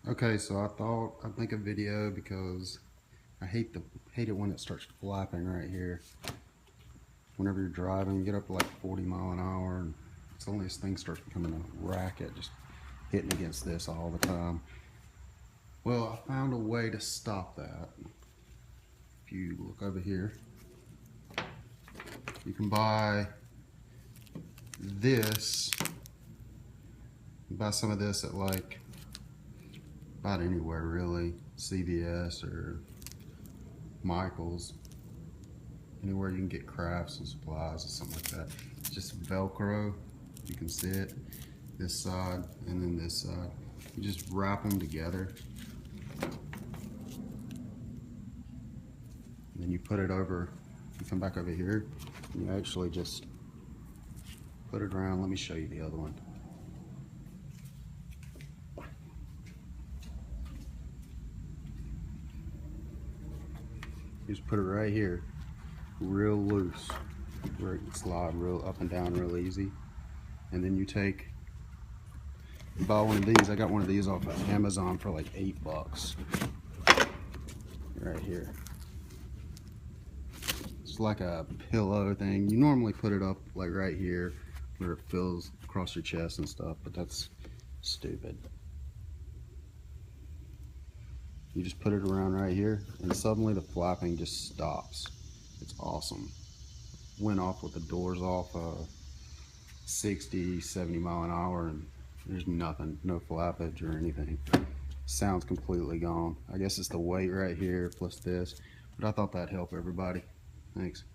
Okay, so I thought I'd make a video because I hate it when it starts flapping right here. Whenever you're driving, you get up to like 40 mile an hour, and suddenly this thing starts becoming a racket, just hitting against this all the time. Well, I found a way to stop that. If you look over here, you can buy this. Buy some of this at like about anywhere really, CVS or Michael's, anywhere you can get crafts and supplies or something like that. It's just Velcro. You can see it, this side and then this side. You just wrap them together, and then you put it over. You come back over here, and you actually just put it around. Let me show you the other one. You just put it right here, real loose, where it can slide real up and down real easy. And then you buy one of these. I got one of these off of Amazon for like $8. Right here. It's like a pillow thing. You normally put it up like right here where it fills across your chest and stuff, but that's stupid. You just put it around right here, and suddenly the flapping just stops. It's awesome. Went off with the doors off 60, 70 mile an hour, and there's nothing, no flappage or anything. Sound's completely gone. I guess it's the weight right here plus this, but I thought that'd help everybody. Thanks.